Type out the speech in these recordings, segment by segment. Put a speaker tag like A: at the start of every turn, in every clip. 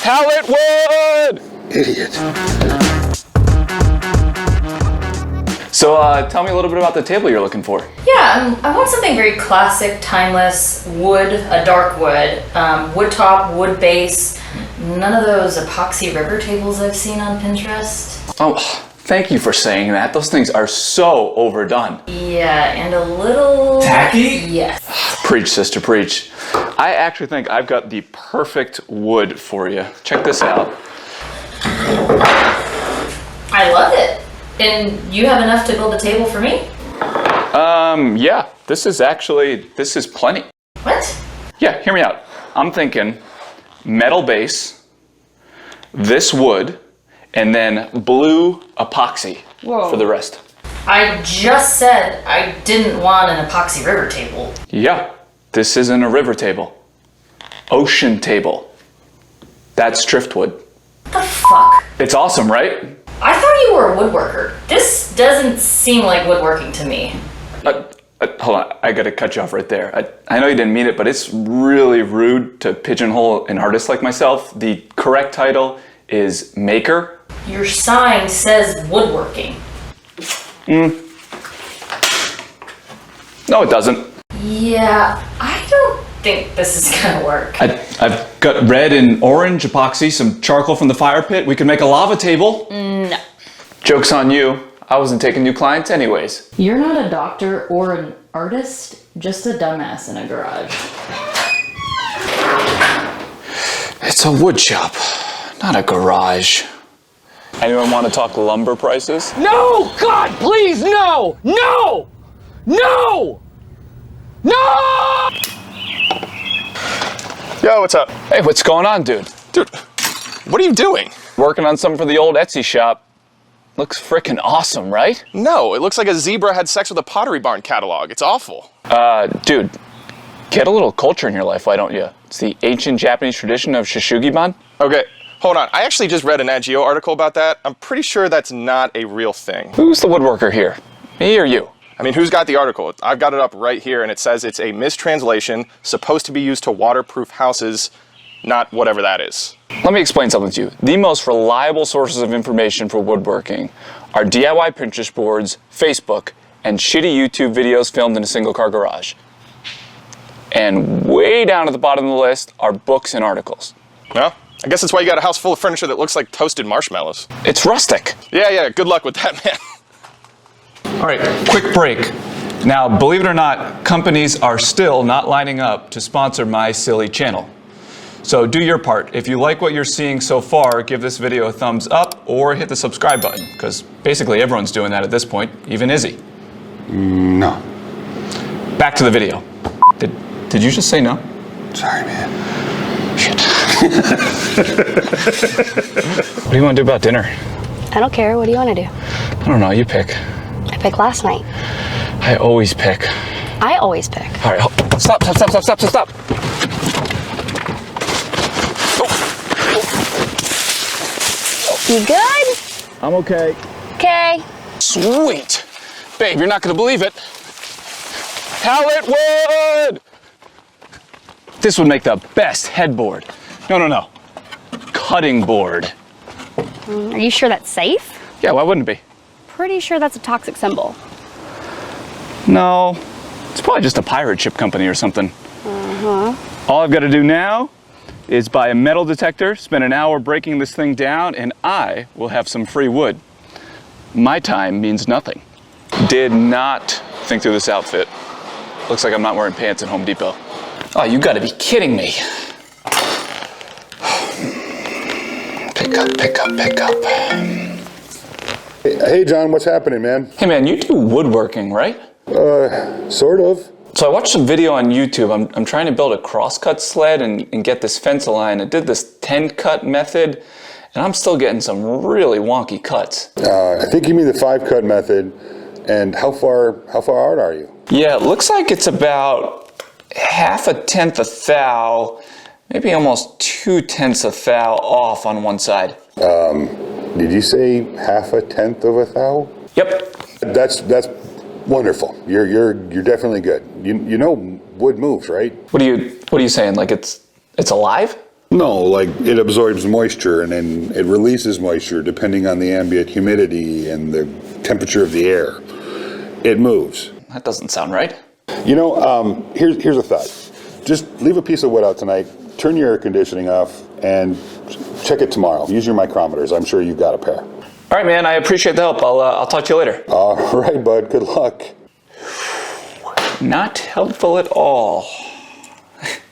A: Pallet wood!
B: Idiot.
A: So tell me a little bit about the table you're looking for.
C: Yeah, I want something very classic, timeless, wood, a dark wood, wood top, wood base, none of those epoxy river tables I've seen on Pinterest.
A: Oh, thank you for saying that. Those things are so overdone.
C: Yeah, and a little...
D: Tacky?
C: Yes.
A: Preach, sister, preach. I actually think I've got the perfect wood for you. Check this out.
C: I love it. And you have enough to build a table for me?
A: Yeah, this is plenty.
C: What?
A: Yeah, hear me out. I'm thinking metal base, this wood, and then blue epoxy for the rest.
C: I just said I didn't want an epoxy river table.
A: Yeah, this isn't a river table. Ocean table. That's driftwood.
C: What the fuck?
A: It's awesome, right?
C: I thought you were a woodworker. This doesn't seem like woodworking to me.
A: Hold on, I gotta cut you off right there. I know you didn't mean it, but it's really rude to pigeonhole an artist like myself. The correct title is maker.
C: Your sign says woodworking.
A: No, it doesn't.
C: Yeah, I don't think this is gonna work.
A: I've got red and orange epoxy, some charcoal from the fire pit. We could make a lava table.
C: No.
A: Joke's on you. I wasn't taking new clients anyways.
C: You're not a doctor or an artist, just a dumbass in a garage.
A: It's a wood shop, not a garage. Anyone want to talk lumber prices?
D: No! God, please, no! No! No! No!
E: Yo, what's up?
A: Hey, what's going on, dude?
E: Dude, what are you doing?
A: Working on something for the old Etsy shop. Looks frickin' awesome, right?
E: No, it looks like a zebra had sex with a Pottery Barn catalog. It's awful.
A: Dude, get a little culture in your life, why don't you? It's the ancient Japanese tradition of shishugiban.
E: Okay, hold on. I actually just read an Nat Geo article about that. I'm pretty sure that's not a real thing.
A: Who's the woodworker here? Me or you?
E: I mean, who's got the article? I've got it up right here, and it says it's a mistranslation supposed to be used to waterproof houses, not whatever that is.
A: Let me explain something to you. The most reliable sources of information for woodworking are DIY Pinterest boards, Facebook, and shitty YouTube videos filmed in a single car garage. And way down at the bottom of the list are books and articles.
E: Well, I guess that's why you got a house full of furniture that looks like toasted marshmallows.
A: It's rustic.
E: Yeah, good luck with that, man.
A: All right, quick break. Now, believe it or not, companies are still not lining up to sponsor my silly channel. So do your part. If you like what you're seeing so far, give this video a thumbs up or hit the subscribe button, because basically everyone's doing that at this point, even Izzy.
B: No.
A: Back to the video. Did you just say no?
B: Sorry, man.
A: Shit. What do you want to do about dinner?
F: I don't care. What do you want to do?
A: I don't know, you pick.
F: I picked last night.
A: I always pick.
F: I always pick.
A: All right, stop.
F: You good?
A: I'm okay.
F: Okay.
A: Sweet. Babe, you're not gonna believe it. Pallet wood! This would make the best headboard. No. Cutting board.
F: Are you sure that's safe?
A: Yeah, why wouldn't it be?
F: Pretty sure that's a toxic symbol.
A: No, it's probably just a pirate ship company or something. All I've got to do now is buy a metal detector, spend an hour breaking this thing down, and I will have some free wood. My time means nothing. Did not think through this outfit. Looks like I'm not wearing pants at Home Depot. Oh, you gotta be kidding me. Pick up.
B: Hey, John, what's happening, man?
A: Hey man, you do woodworking, right?
B: Sort of.
A: So I watched some video on YouTube. I'm trying to build a crosscut sled and get this fence aligned. I did this 10-cut method, and I'm still getting some really wonky cuts.
B: I think you mean the 5-cut method. And how far out are you?
A: Yeah, it looks like it's about 1/10 a thou, maybe almost 2/10 a thou off on one side.
B: Did you say 1/10 of a thou?
A: Yep.
B: That's wonderful. You're definitely good. You know wood moves, right?
A: What are you saying? Like it's alive?
B: No, like it absorbs moisture and then it releases moisture depending on the ambient humidity and the temperature of the air. It moves.
A: That doesn't sound right.
B: You know, here's a thought. Just leave a piece of wood out tonight, turn your air conditioning off, and check it tomorrow. Use your micrometers. I'm sure you've got a pair.
A: All right, man, I appreciate the help. I'll talk to you later.
B: All right, bud. Good luck.
A: Not helpful at all.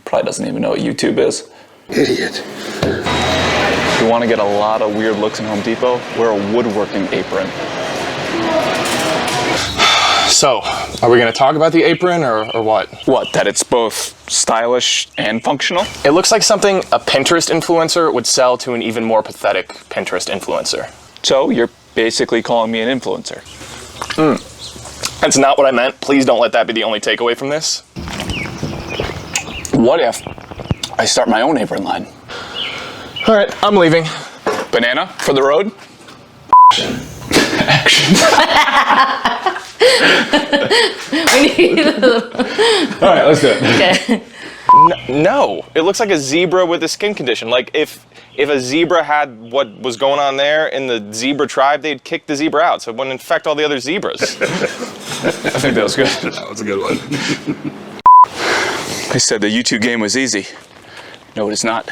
A: Probably doesn't even know what YouTube is.
B: Idiot.
A: If you want to get a lot of weird looks in Home Depot, wear a woodworking apron.
E: So, are we going to talk about the apron or what?
A: What, that it's both stylish and functional?
E: It looks like something a Pinterest influencer would sell to an even more pathetic Pinterest influencer.
A: So you're basically calling me an influencer.
E: That's not what I meant. Please don't let that be the only takeaway from this.
A: What if I start my own apron line?
E: All right, I'm leaving.
A: Banana for the road? Action. All right, let's do it.
C: Okay.
E: No, it looks like a zebra with a skin condition. Like if a zebra had what was going on there in the zebra tribe, they'd kick the zebra out so it wouldn't infect all the other zebras.
A: I think that was good.
B: That was a good one.
A: I said the YouTube game was easy. No, it is not.